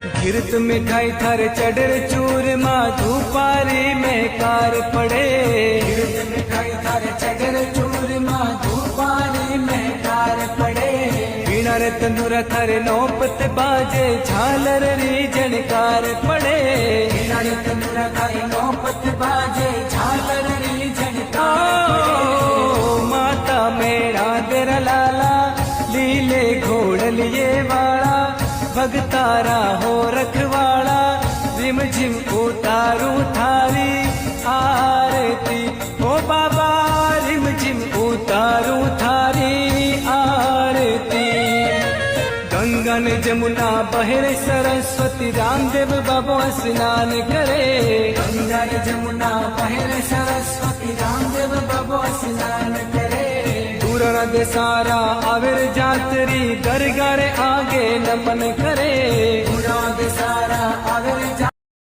गिरत मिठाई थारे चढ़र चूरमा धूपारी में कार पड़े। गिरत मिठाई थारे चढ़र चूरमा धूपारी में कार पड़े। वीणा रे तंदूरा थारे नौपत बाजे झालर री झणकार पड़े। वीणा रे तंदूरा थारे नौपत बाजे झालर री झणकार पड़े। माता मेरा तेरा लाला लीले घोड़लिए वाला भगतारा हो रखवाड़ा रिम झिम उतारू थारी आरती। ओ बाबा रिम झिम उतारू थारी आरती। गंगा ने जमुना बहरे सरस्वती रामदेव बाबा स्नान करे। गंगा ने जमुना बहरे सरस्वती रामदेव बाबा स्नान करे। सारा आविर जातरी घर घर आगे नमन करे।